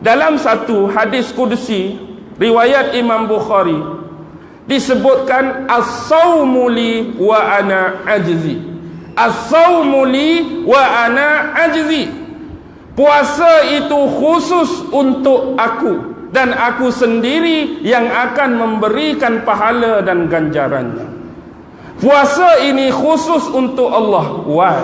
Dalam satu hadis qudsi riwayat Imam Bukhari disebutkan as-saumu li wa ana ajzi. As-saumu li wa ana ajzi. Puasa itu khusus untuk aku dan aku sendiri yang akan memberikan pahala dan ganjarannya. Puasa ini khusus untuk Allah. Why?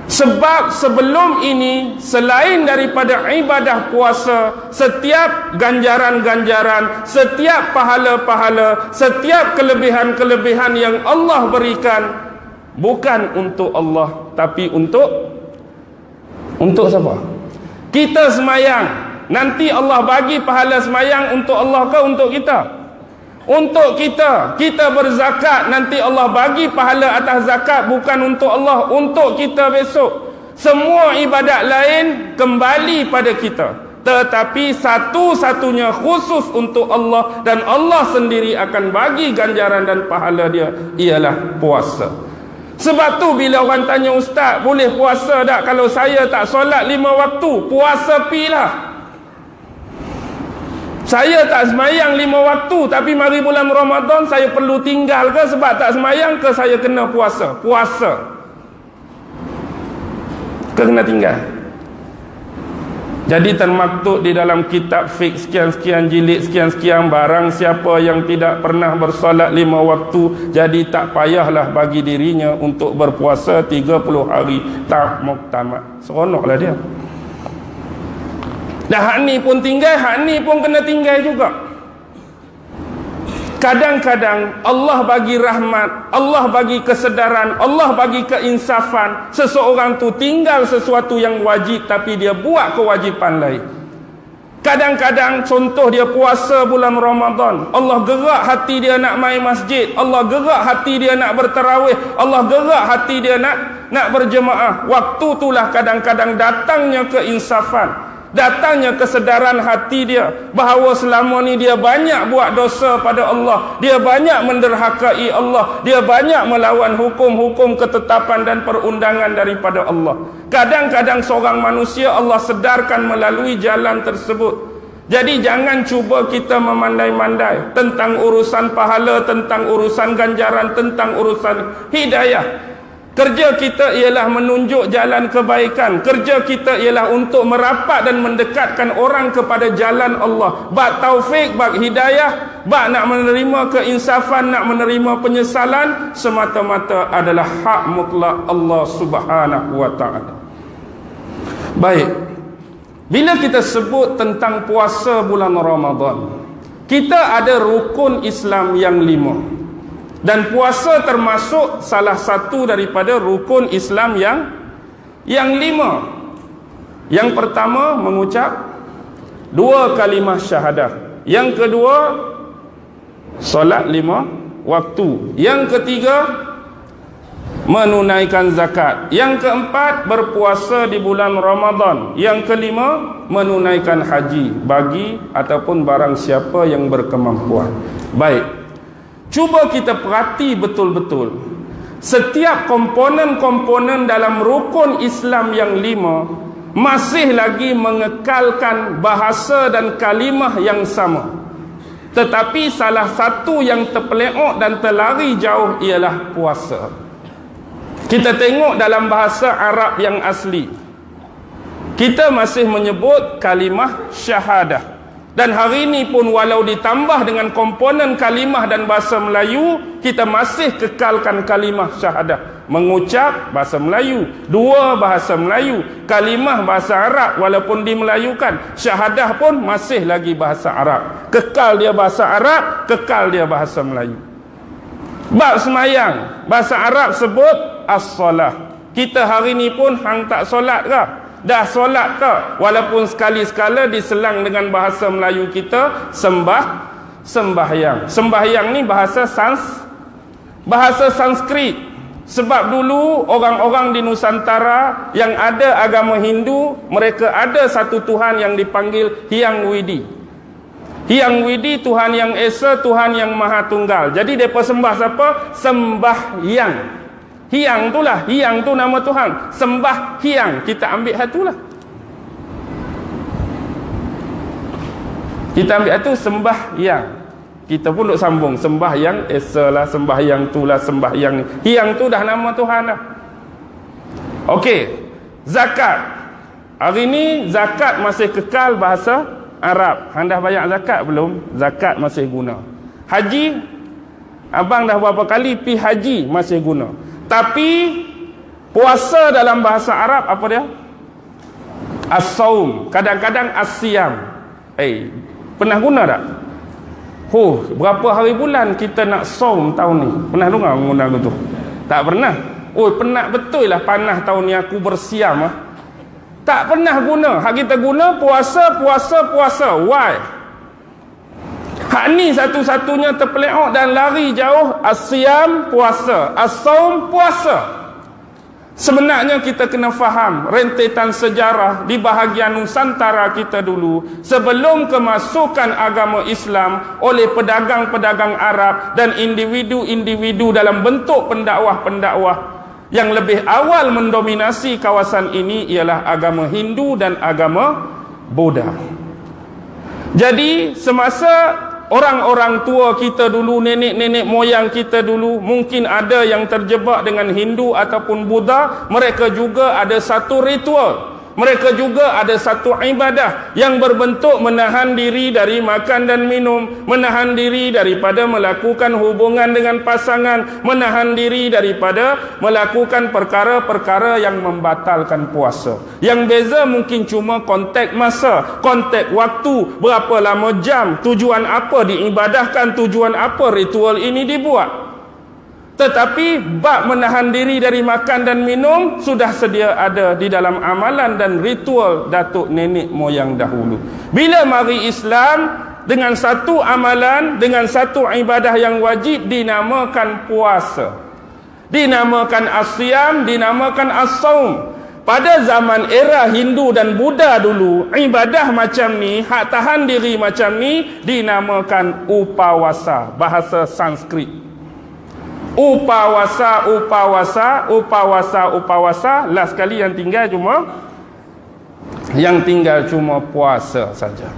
Sebab sebelum ini, selain daripada ibadah puasa, setiap ganjaran-ganjaran, setiap pahala-pahala, setiap kelebihan-kelebihan yang Allah berikan bukan untuk Allah, tapi untuk siapa? Kita semayang, nanti Allah bagi pahala semayang untuk Allah ke untuk kita? Untuk kita. Kita berzakat, nanti Allah bagi pahala atas zakat bukan untuk Allah, untuk kita besok. Semua ibadat lain kembali pada kita, tetapi satu-satunya khusus untuk Allah, dan Allah sendiri akan bagi ganjaran dan pahala dia, ialah puasa. Sebab tu bila orang tanya, ustaz boleh puasa tak kalau saya tak solat 5 waktu? Puasa pilah. Saya tak semayang 5 waktu, tapi mari bulan Ramadan saya perlu tinggal ke sebab tak semayang, ke saya kena puasa? Puasa ke kena tinggal? Jadi termaktub di dalam kitab fiqh sekian-sekian jilid sekian-sekian, barang siapa yang tidak pernah bersolat 5 waktu, jadi tak payahlah bagi dirinya untuk berpuasa 30 hari tak muktamad. Seronoklah dia. Dah hak ni pun tinggal, hak ni pun kena tinggal juga. Kadang-kadang Allah bagi rahmat, Allah bagi kesedaran, Allah bagi keinsafan, seseorang tu tinggal sesuatu yang wajib tapi dia buat kewajipan lain. Kadang-kadang contoh dia puasa bulan Ramadan, Allah gerak hati dia nak mai masjid, Allah gerak hati dia nak bertarawih, Allah gerak hati dia nak berjemaah. Waktu itulah kadang-kadang datangnya keinsafan, datangnya kesedaran hati dia bahawa selama ni dia banyak buat dosa pada Allah, dia banyak menderhakai Allah, dia banyak melawan hukum-hukum ketetapan dan perundangan daripada Allah. Kadang-kadang seorang manusia Allah sedarkan melalui jalan tersebut. Jadi jangan cuba kita memandai-mandai tentang urusan pahala, tentang urusan ganjaran, tentang urusan hidayah. Kerja kita ialah menunjuk jalan kebaikan. Kerja kita ialah untuk merapat dan mendekatkan orang kepada jalan Allah. Bak taufik, bak hidayah, bak nak menerima keinsafan, nak menerima penyesalan, semata-mata adalah hak mutlak Allah Subhanahu wa ta'ala. Baik, bila kita sebut tentang puasa bulan Ramadan, kita ada rukun Islam yang 5. Dan puasa termasuk salah satu daripada rukun Islam yang 5. Yang pertama mengucap 2 kalimah syahadah. Yang kedua solat 5 waktu. Yang ketiga menunaikan zakat. Yang keempat berpuasa di bulan Ramadan. Yang kelima menunaikan haji bagi ataupun barang siapa yang berkemampuan. Baik, cuba kita perhati betul-betul. Setiap komponen-komponen dalam rukun Islam yang 5 masih lagi mengekalkan bahasa dan kalimah yang sama. Tetapi salah satu yang terpeleok dan terlari jauh ialah puasa. Kita tengok dalam bahasa Arab yang asli, kita masih menyebut kalimah syahadah. Dan hari ini pun walau ditambah dengan komponen kalimah dan bahasa Melayu, kita masih kekalkan kalimah syahadah. Mengucap bahasa Melayu, 2 bahasa Melayu, kalimah bahasa Arab walaupun dimelayukan, syahadah pun masih lagi bahasa Arab. Kekal dia bahasa Arab, kekal dia bahasa Melayu. Bab semayang, bahasa Arab sebut as-salah. Kita hari ini pun hang tak solat ke? Dah solat ke? Walaupun sekali-sekala diselang dengan bahasa Melayu kita sembahyang. Sembahyang ni bahasa Sanskrit. Sebab dulu orang-orang di Nusantara yang ada agama Hindu, mereka ada satu Tuhan yang dipanggil Hyang Widi. Hyang Widi, Tuhan yang Esa, Tuhan yang Maha Tunggal. Jadi mereka sembah siapa? Sembahyang. Hyang itulah, Hyang tu nama Tuhan. Sembah Hyang, kita ambil hatulah. Kita ambil itu sembahyang. Kita pun duk sambung sembahyang, esalah sembahyang tulah sembahyang ni. Yang tu dah nama Tuhan dah. Okey. Zakat. Hari ni zakat masih kekal bahasa Arab. Hang dah bayar zakat belum? Zakat masih guna. Haji, abang dah berapa kali pi haji masih guna. Tapi puasa dalam bahasa Arab apa dia? As-saum, kadang-kadang as-siyam. Pernah guna tak? Berapa hari bulan kita nak saum tahun ni? Pernah dengar guna tu? Tak pernah. Penat betul lah panah tahun ni aku bersiam ah. Tak pernah guna. Hak kita guna puasa. Why? Hak ni satu-satunya terpeleok dan lari jauh. As-siyam, puasa. As-saum, puasa. Sebenarnya kita kena faham rentetan sejarah di bahagian Nusantara kita dulu sebelum kemasukan agama Islam oleh pedagang-pedagang Arab dan individu-individu dalam bentuk pendakwah-pendakwah. Yang lebih awal mendominasi kawasan ini ialah agama Hindu dan agama Buddha. Jadi semasa orang-orang tua kita dulu, nenek-nenek moyang kita dulu, mungkin ada yang terjebak dengan Hindu ataupun Buddha, mereka juga ada satu ritual. Mereka juga ada satu ibadah yang berbentuk menahan diri dari makan dan minum, menahan diri daripada melakukan hubungan dengan pasangan, menahan diri daripada melakukan perkara-perkara yang membatalkan puasa. Yang beza mungkin cuma konteks masa, konteks waktu, berapa lama jam, tujuan apa diibadahkan, tujuan apa ritual ini dibuat. Tetapi bab menahan diri dari makan dan minum sudah sedia ada di dalam amalan dan ritual datuk nenek moyang dahulu. Bila mari Islam dengan satu amalan, dengan satu ibadah yang wajib dinamakan puasa, dinamakan as-siyam, dinamakan as-saum. Pada zaman era Hindu dan Buddha dulu, ibadah macam ni, hak tahan diri macam ni dinamakan upawasa, bahasa Sanskrit. Upawasa. Last kali yang tinggal cuma puasa saja.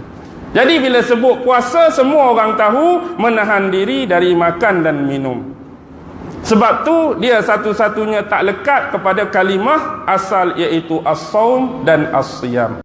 Jadi bila sebut puasa, semua orang tahu menahan diri dari makan dan minum. Sebab tu dia satu-satunya tak lekat kepada kalimah asal, iaitu as-saum dan as-siyam.